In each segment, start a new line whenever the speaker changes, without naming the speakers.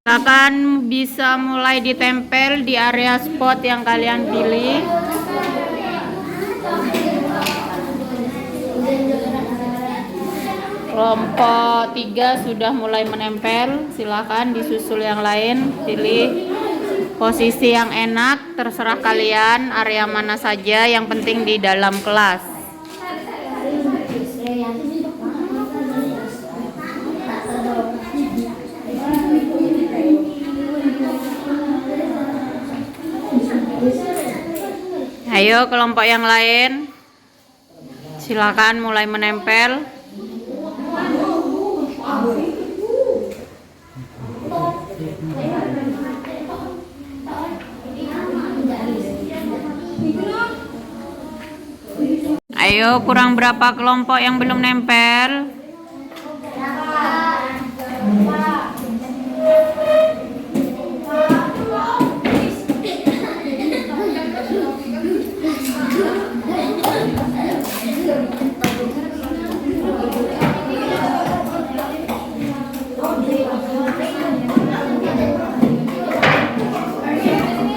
Silakan bisa mulai ditempel di area spot yang kalian pilih. Kelompok 3 sudah mulai menempel. Silakan disusul yang lain. Pilih posisi yang enak, terserah kalian area mana saja, yang penting di dalam kelas. Ayo kelompok yang lain, silakan mulai menempel. Ayo, kurang berapa kelompok yang belum nempel?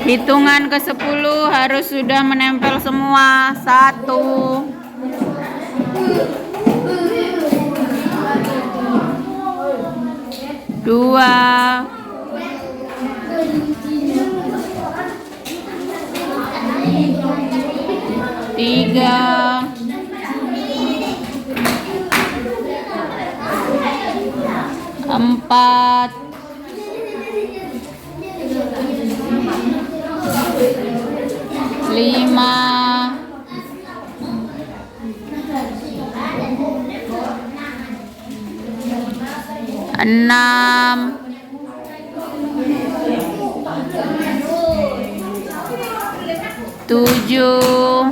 Hitungan ke 10 harus sudah menempel semua. 1, 2, 3, 4, 5, 6, 7,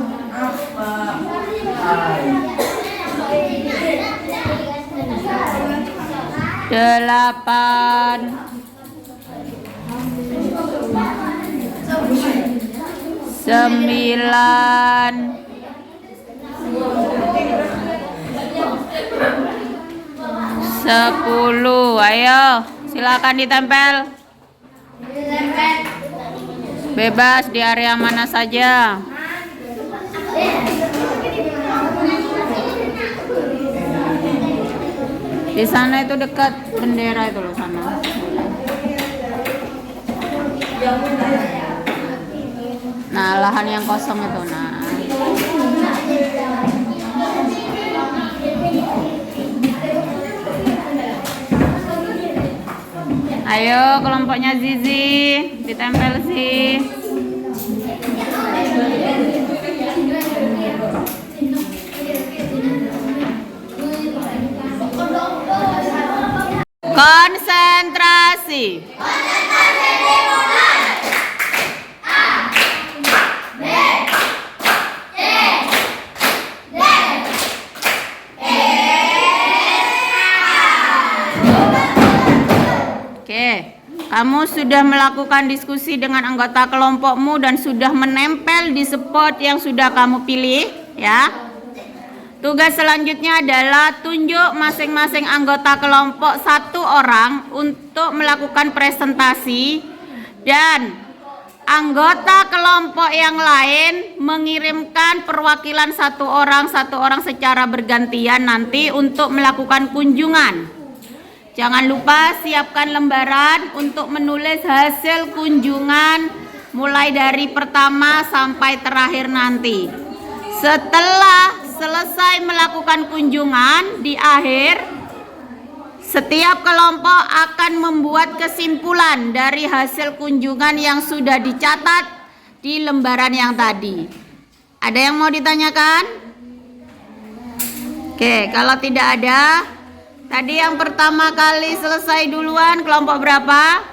8, 9, 10. Ayo, silakan ditempel. Bebas di area mana saja. Di sana itu dekat bendera itu loh, sana. Nah, lahan yang kosong itu, nah. Ayo kelompoknya Zizi, ditempel sih. Konsentrasi. Kamu sudah melakukan diskusi dengan anggota kelompokmu dan sudah menempel di spot yang sudah kamu pilih, ya. Tugas selanjutnya adalah tunjuk masing-masing anggota kelompok 1 orang untuk melakukan presentasi dan anggota kelompok yang lain mengirimkan perwakilan 1 orang secara bergantian nanti untuk melakukan kunjungan. Jangan lupa siapkan lembaran untuk menulis hasil kunjungan mulai dari pertama sampai terakhir nanti. Setelah selesai melakukan kunjungan, di akhir setiap kelompok akan membuat kesimpulan dari hasil kunjungan yang sudah dicatat di lembaran yang tadi. Ada yang mau ditanyakan? Oke, kalau tidak ada, tadi yang pertama kali selesai duluan kelompok berapa?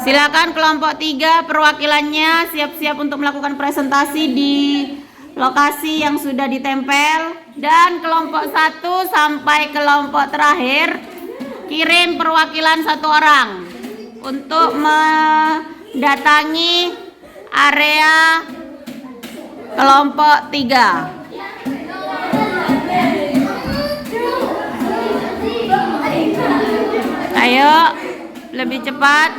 Silakan kelompok 3 perwakilannya siap-siap untuk melakukan presentasi di lokasi yang sudah ditempel, dan kelompok 1 sampai kelompok terakhir kirim perwakilan 1 orang untuk mendatangi area kelompok 3. Ayo, lebih cepat.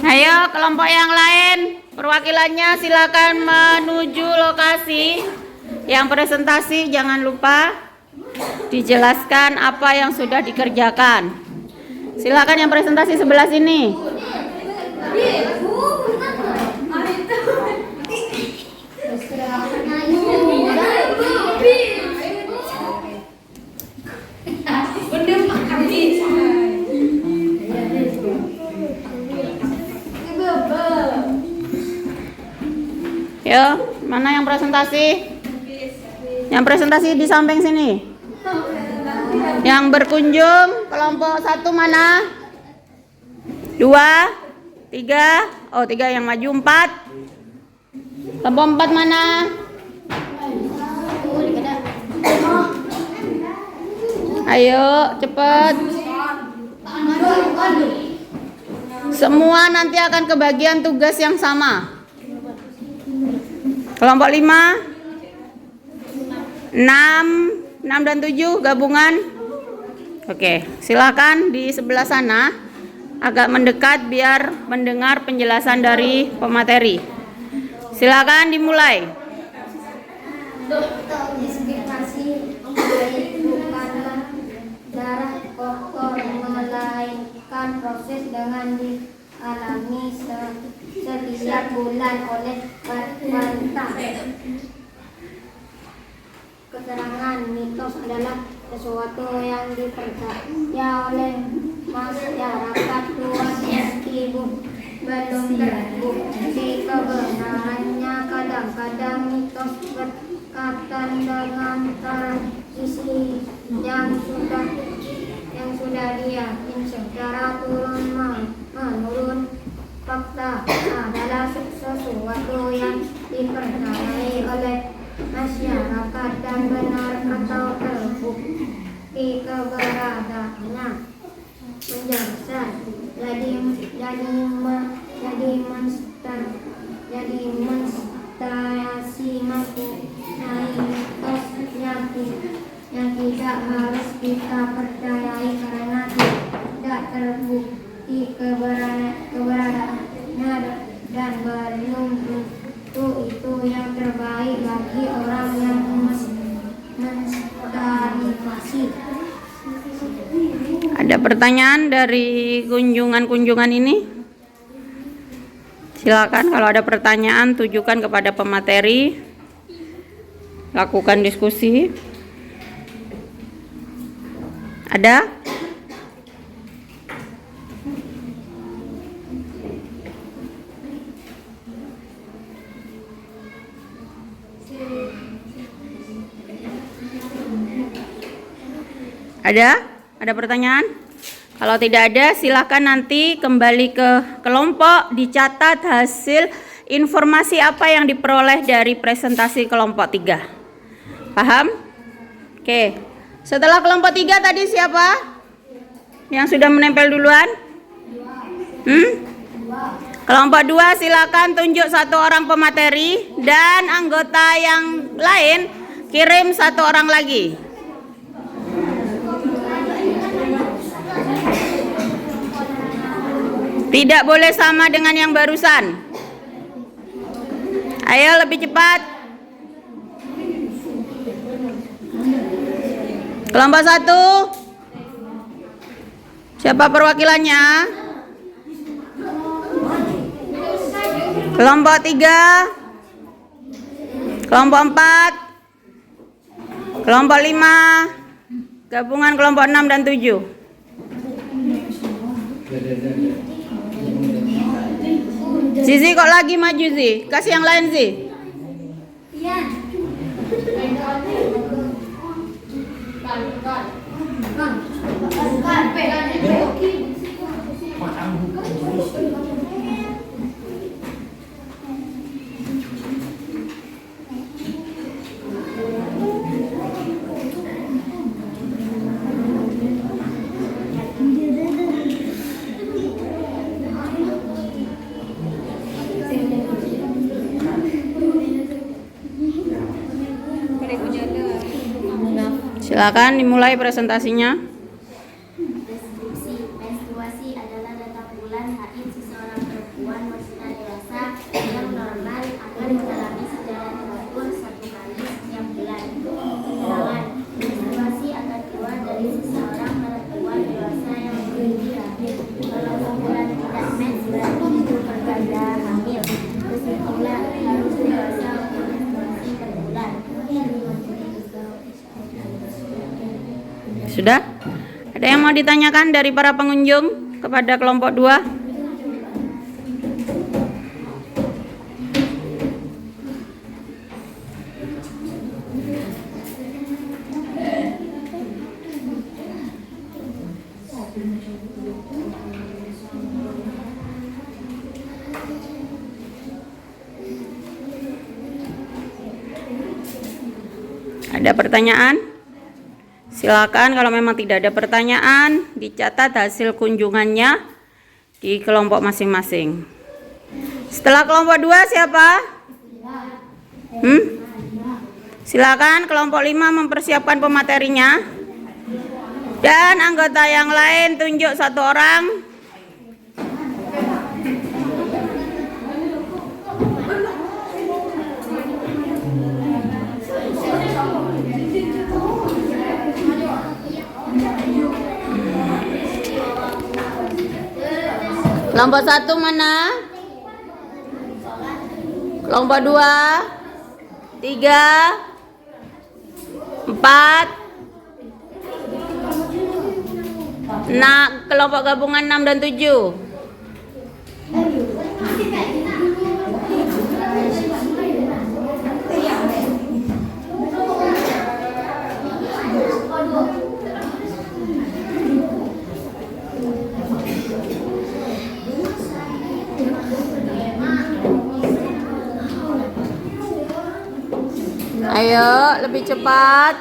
Ayo, kelompok yang lain, perwakilannya silakan menuju lokasi yang presentasi. Jangan lupa dijelaskan apa yang sudah dikerjakan. Silakan yang presentasi sebelah sini. Yo, mana yang presentasi? Yang presentasi di samping sini. Yang berkunjung kelompok 1 mana? 2, 3. Oh, 3 yang maju. 4. Kelompok 4 mana? Ayo, cepat. Semua nanti akan kebagian tugas yang sama. Kelompok 5, 6 dan 7 gabungan. Oke, silakan di sebelah sana agak mendekat biar mendengar penjelasan dari pemateri. Silakan dimulai.
Bukanlah darah kotor, melainkan proses dengan dialami setiap bulan oleh wanita. Keterangan mitos adalah sesuatu yang dipercaya oleh masyarakat luas meskipun belum terbukti kebenarannya. Kadang-kadang mitos berkaitan dengan tradisi yang sudah diyakini secara turun-menurun. Fakta adalah sesuatu yang dipercayai oleh masyarakat dan benar atau terbukti keberadaannya. Penjelasan jadi menstasi mempunyai mitos yang tidak harus kita percayai karena tidak terbukti keberadaannya dan belum tentu itu yang terbaik bagi orang yang menverifikasi.
Ada pertanyaan dari kunjungan ini? Silakan kalau ada pertanyaan tujukan kepada pemateri. Lakukan diskusi. Ada? Ada pertanyaan? Kalau tidak ada, silakan nanti kembali ke kelompok, dicatat hasil informasi apa yang diperoleh dari presentasi kelompok 3. Paham? Oke. Setelah kelompok 3 tadi siapa? Yang sudah menempel duluan? Kelompok 2 silakan tunjuk satu orang pemateri dan anggota yang lain kirim satu orang lagi. Tidak boleh sama dengan yang barusan. Ayo lebih cepat. Kelompok 1. Siapa perwakilannya? Kelompok 3. Kelompok 4. Kelompok 5. Gabungan kelompok 6 dan 7. Zizi kok lagi maju sih? Kasih yang lain sih. Silakan dimulai presentasinya.
Deskripsi. Menstruasi adalah datang bulan haid seseorang perempuan wanita dewasa yang normal akan mengalami secara teratur 1 kali setiap bulan. Keterangan. Menstruasi akan keluar dari seseorang perempuan dewasa yang memiliki hamil. Kalau bulan tidak mens berarti itu pertanda hamil. Kesimpulan, harus dewasa untuk menstruasi per bulan.
Sudah? Ada yang mau ditanyakan dari para pengunjung kepada kelompok 2? Ada pertanyaan? Silakan, kalau memang tidak ada pertanyaan, dicatat hasil kunjungannya di kelompok masing-masing. Setelah kelompok 2 siapa? Silakan kelompok 5 mempersiapkan pematerinya. Dan anggota yang lain tunjuk satu orang. Kelompok 1 mana? Kelompok 2, 3, 4. Nah, kelompok gabungan 6 dan 7. Ayo, lebih cepat.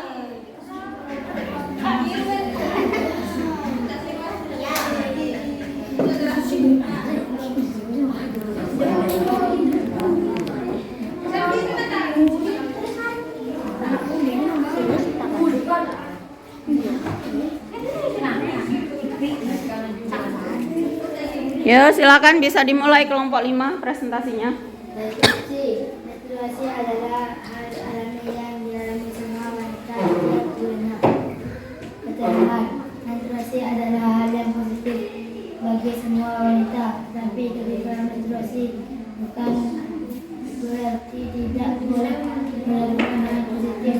Ya, silakan bisa dimulai kelompok 5 presentasinya.
Menstruasi adalah hal alami yang dialami semua wanita setiap bulannya. Keterangan. Menstruasi adalah hal yang positif bagi semua wanita, tapi ketika menstruasi bukan berarti tidak boleh melakukan hal positif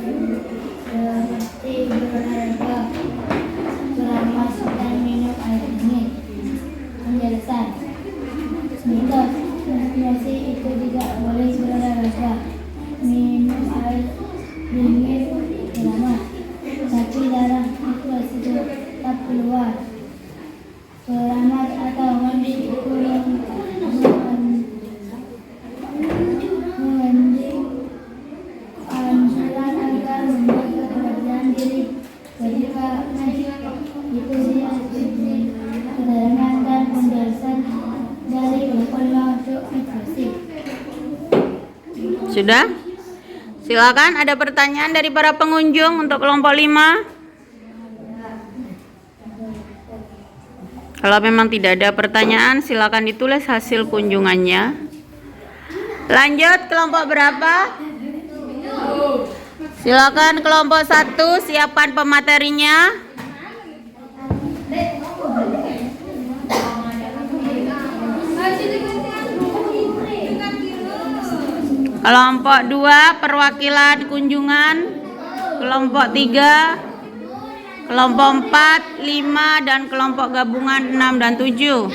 seperti berolahraga, beramas, dan minum air dingin. Penjelasan. Mitos. Menstruasi itu tidak boleh berolahraga, minum air dingin, beramas, tapi darah menstruasi tetap keluar. Beramas atau mandi itu mengandung anjuran agar menjaga kebersihan diri. Ketika najis itu dia
Sudah? Silakan, ada pertanyaan dari para pengunjung untuk kelompok 5? Kalau memang tidak ada pertanyaan, silakan ditulis hasil kunjungannya. Lanjut, kelompok berapa? Silakan kelompok 1, siapkan pematerinya. Kelompok 2, perwakilan kunjungan. Kelompok 3, kelompok 4, 5, dan kelompok gabungan 6 dan 7.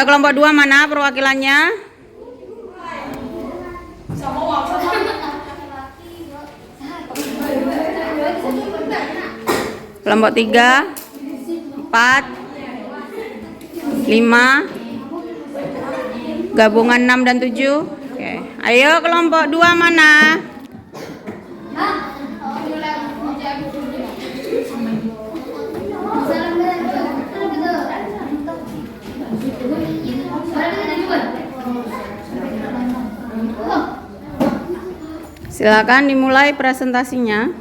Kelompok 2 mana perwakilannya? Kelompok 3, 4, 5, gabungan 6 dan 7. Oke. Ayo kelompok 2 mana? Silakan dimulai presentasinya.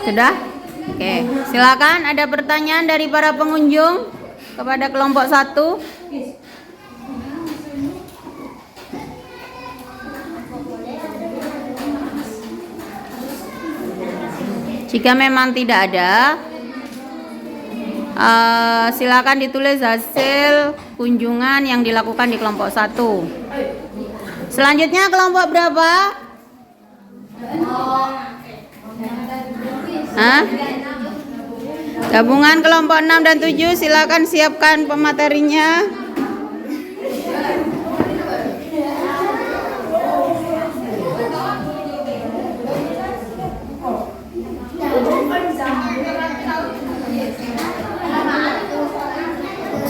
Sudah? Oke, silakan, ada pertanyaan dari para pengunjung kepada kelompok 1. Jika memang tidak ada, silakan ditulis hasil kunjungan yang dilakukan di kelompok 1. Selanjutnya kelompok berapa? Gabungan kelompok 6 dan 7, silakan siapkan pematerinya.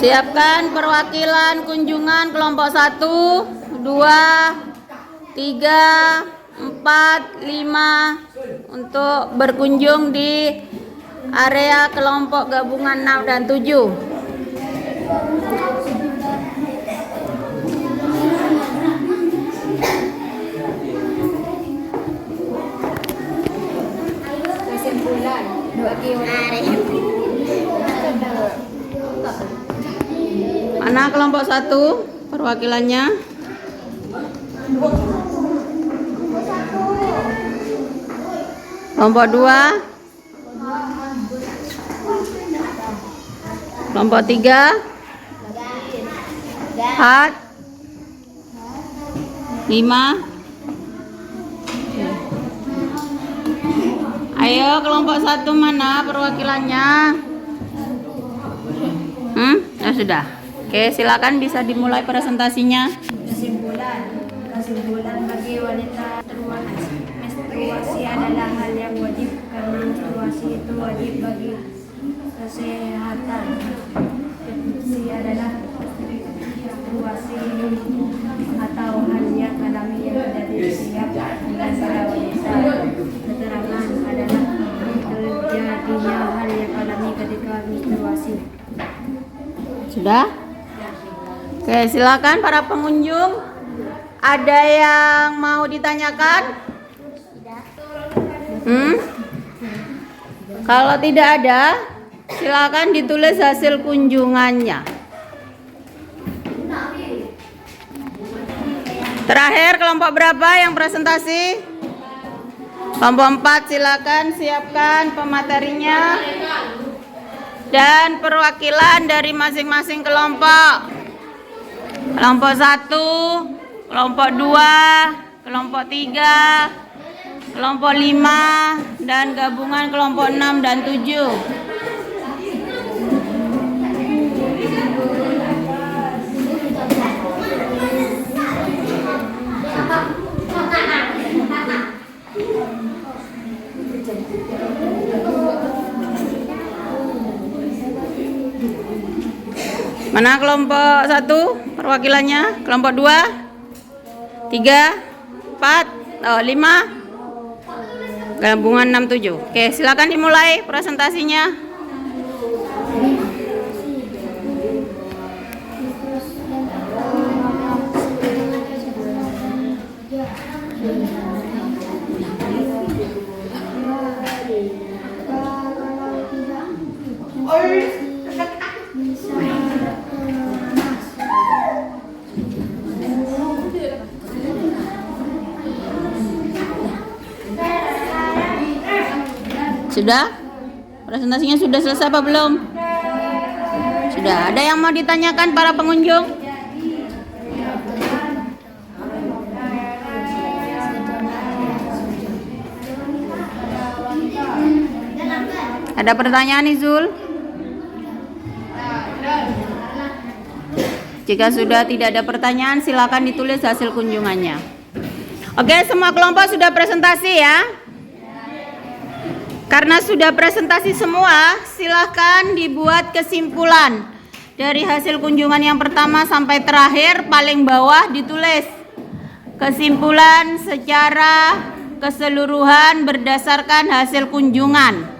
Siapkan perwakilan kunjungan kelompok 1, 2, 3, 4, 5 untuk berkunjung di area kelompok gabungan 6 dan 7.
Kesimpulan
Mana kelompok 1 perwakilannya? Kelompok 2, kelompok 3, 4, 5. Ayo kelompok 1 mana perwakilannya? Ya sudah. Oke, silakan bisa dimulai presentasinya.
Kesimpulan bagi wanita menstruasi adalah hal yang wajib karena menstruasi itu wajib bagi kesehatan. Menstruasi adalah menstruasi atau hal yang alami yang terjadi setiap bulan menstruasi.
Sudah? Oke, silakan para pengunjung. Ada yang mau ditanyakan? Kalau tidak ada, silakan ditulis hasil kunjungannya. Terakhir, kelompok berapa yang presentasi? Kelompok 4, silakan siapkan pematerinya dan perwakilan dari masing-masing kelompok. Kelompok 1, kelompok 2, kelompok 3, kelompok 5, dan gabungan kelompok 6 dan 7. Mana kelompok 1 perwakilannya? Kelompok 2, 3, 4, 5, gabungan 6, 7. Oke, silakan dimulai presentasinya. Sudah? Presentasinya sudah selesai apa belum? Sudah. Ada yang mau ditanyakan para pengunjung? Ada pertanyaan, Izul? Jika sudah tidak ada pertanyaan, silakan ditulis hasil kunjungannya. Oke, semua kelompok sudah presentasi ya? Karena sudah presentasi semua, silahkan dibuat kesimpulan dari hasil kunjungan yang pertama sampai terakhir. Paling bawah ditulis kesimpulan secara keseluruhan berdasarkan hasil kunjungan.